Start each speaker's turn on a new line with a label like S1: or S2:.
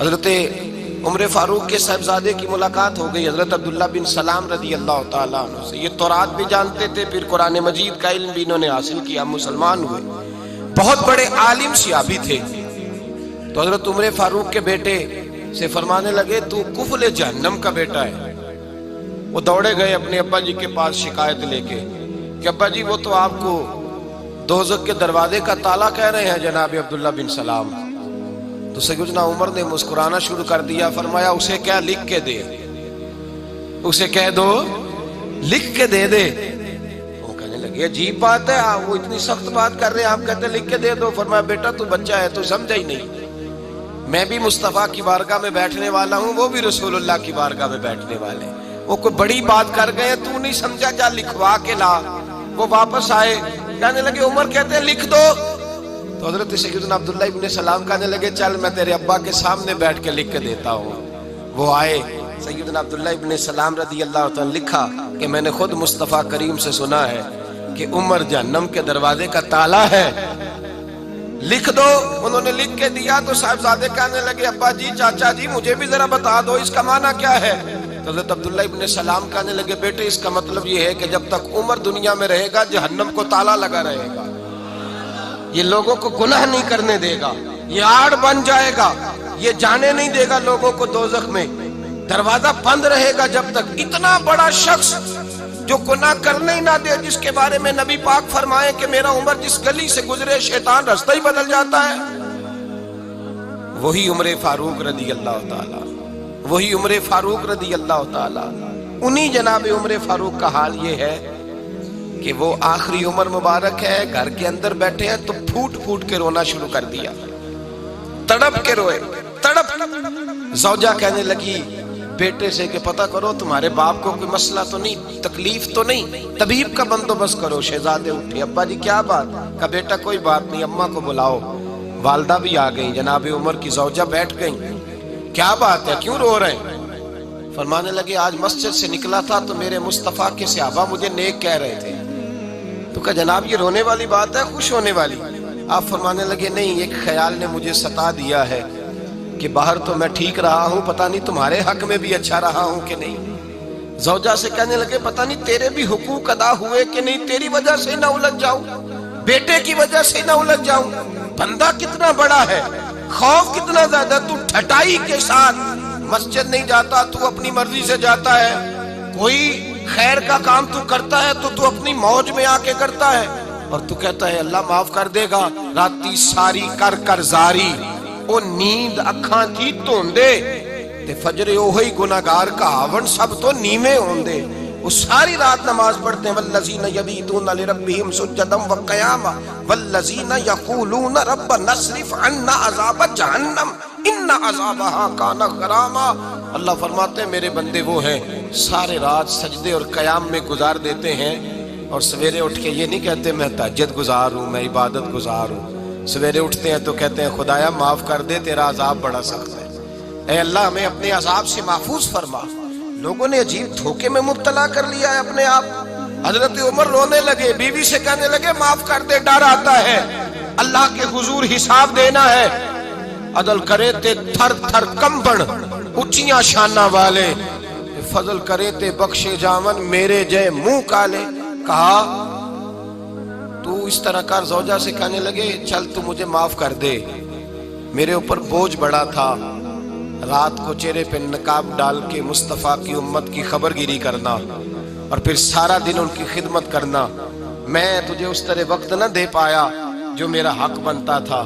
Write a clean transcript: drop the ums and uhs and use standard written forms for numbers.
S1: حضرت عمر فاروق کے صاحبزادے کی ملاقات ہو گئی حضرت عبداللہ بن سلام رضی اللہ تعالیٰ عنہ سے۔ یہ تورات بھی جانتے تھے، پھر قرآن مجید کا علم بھی انہوں نے حاصل کیا، مسلمان ہوئے، بہت بڑے عالم صحابی تھے۔ تو حضرت عمر فاروق کے بیٹے سے فرمانے لگے تو کفل جہنم کا بیٹا ہے۔ وہ دوڑے گئے اپنے ابا جی کے پاس شکایت لے کے کہ ابا جی وہ تو آپ کو دوزخ کے دروازے کا تالا کہہ رہے ہیں جناب عبداللہ بن سلام۔ تو سیدنا عمر نے مسکرانا شروع کر دیا، فرمایا اسے کیا لکھ کے دے، اسے کہہ دو لکھ کے دے دے۔ وہ کہنے لگے عجیب بات ہے، وہ اتنی سخت بات کر رہے ہیں، آپ کہتے ہیں لکھ کے دے دو۔ فرمایا بیٹا تو بچہ ہے، تو سمجھا ہی نہیں، میں بھی مصطفیٰ کی بارگاہ میں بیٹھنے والا ہوں، وہ بھی رسول اللہ کی بارگاہ میں بیٹھنے والے ہیں۔ وہ کوئی بڑی بات کر گئے، تو نہیں سمجھا، جا لکھوا کے لا۔ وہ واپس آئے، کہنے لگے عمر کہتے ہیں لکھ دو۔ تو حضرت سیدنا عبداللہ ابن سلام کہنے لگے چل میں تیرے ابا کے سامنے بیٹھ کے لکھ کے دیتا ہوں۔ وہ آئے، سیدنا عبداللہ ابن سلام رضی اللہ عنہ لکھا کہ میں نے خود مصطفیٰ کریم سے سنا ہے کہ عمر جہنم کے دروازے کا تالا ہے، لکھ دو۔ انہوں نے لکھ کے دیا تو صاحبزادے کہنے لگے ابا جی چاچا جی مجھے بھی ذرا بتا دو اس کا معنی کیا ہے۔ تو حضرت عبداللہ ابن سلام کہنے لگے بیٹے اس کا مطلب یہ ہے کہ جب تک عمر دنیا میں رہے گا جہنم کو تالا لگا رہے گا، یہ لوگوں کو گناہ نہیں کرنے دے گا، یہ آڑ بن جائے گا، یہ جانے نہیں دے گا لوگوں کو دوزخ میں، دروازہ بند رہے گا جب تک۔ اتنا بڑا شخص جو گناہ کرنے ہی نہ دے، جس کے بارے میں نبی پاک فرمائے کہ میرا عمر جس گلی سے گزرے شیطان رستہ ہی بدل جاتا ہے، وہی عمر فاروق رضی اللہ تعالیٰ، وہی عمر فاروق رضی اللہ تعالیٰ۔ انہی جناب عمر فاروق کا حال یہ ہے کہ وہ آخری عمر مبارک ہے، گھر کے اندر بیٹھے ہیں تو پھوٹ پھوٹ کے رونا شروع کر دیا، تڑپ کے روئے، تڑپ۔ زوجہ کہنے لگی بیٹے سے کہ پتہ کرو تمہارے باپ کو کوئی مسئلہ تو نہیں، تکلیف تو نہیں، طبیب کا بندوبست کرو۔ شہزادے اٹھے، ابا جی کیا بات؟ کہا بیٹا کوئی بات نہیں، اماں کو بلاؤ۔ والدہ بھی آ گئی، جناب عمر کی زوجہ بیٹھ گئی، کیا بات ہے کیوں رو رہے ہیں؟ فرمانے لگے آج مسجد سے نکلا تھا تو میرے مصطفیٰ کے صحابہ مجھے نیک کہہ رہے تھے۔ تو کہا جناب یہ رونے والی بات ہے خوش ہونے والی؟ آپ فرمانے لگے نہیں، ایک خیال نے مجھے ستا دیا ہے کہ باہر تو میں ٹھیک رہا ہوں، پتہ نہیں تمہارے حق میں بھی اچھا رہا ہوں کہ نہیں۔ زوجہ سے کہنے لگے پتہ نہیں تیرے بھی حقوق ادا ہوئے کہ نہیں، تیری وجہ سے نہ الجھ جاؤں، بیٹے کی وجہ سے نہ الجھ جاؤں۔ بندہ کتنا بڑا ہے، خوف کتنا زیادہ، تو ٹھٹائی کے ساتھ مسجد نہیں جاتا، تو اپنی مرضی سے جاتا ہے، کوئی خیر کا کام تو کرتا ہے تو اپنی موج میں آ کے کرتا ہے، اور تو کہتا ہے اللہ معاف کر دے گا۔ راتی ساری کر کر زاری، او نیند اکھاں تھی توندے تے فجر اوہی گناہگار کا آون سب تو نیویں ہوندے۔ وہ ساری رات نماز پڑھتے ہیں، والذین یبیتون لربہم سجدا وقیاما والذین یقولون ربنا اصرف عنا عذاب جہنم ان عذابہا کان غراما۔ اللہ فرماتے ہیں میرے بندے وہ ہیں سارے رات سجدے اور قیام میں گزار دیتے ہیں، اور سویرے اٹھ کے یہ نہیں کہتے میں تہجد گزار ہوں، میں عبادت گزار ہوں۔ سویرے اٹھتے ہیں تو کہتے ہیں خدایا معاف کر دے، تیرا عذاب بڑا سخت ہے، اے اللہ ہمیں اپنے عذاب سے محفوظ فرما۔ لوگوں نے عجیب دھوکے میں مبتلا کر لیا ہے اپنے آپ۔ حضرت عمر رونے لگے، بیوی سے کہنے لگے معاف کر دے، ڈر آتا ہے، اللہ کے حضور حساب دینا ہے۔ عدل کرے تے تھر تھر کمبن اچیاں شانہ والے، فضل کرے تے بخشے جاون میرے جے منہ کالے۔ کہا تو اس طرح کر، زوجہ سے کہنے لگے چل تو مجھے معاف کر دے، میرے اوپر بوجھ بڑا تھا، رات کو چہرے پہ نقاب ڈال کے مصطفیٰ کی امت کی خبر گیری کرنا اور پھر سارا دن ان کی خدمت کرنا، میں تجھے اس طرح وقت نہ دے پایا جو میرا حق بنتا تھا۔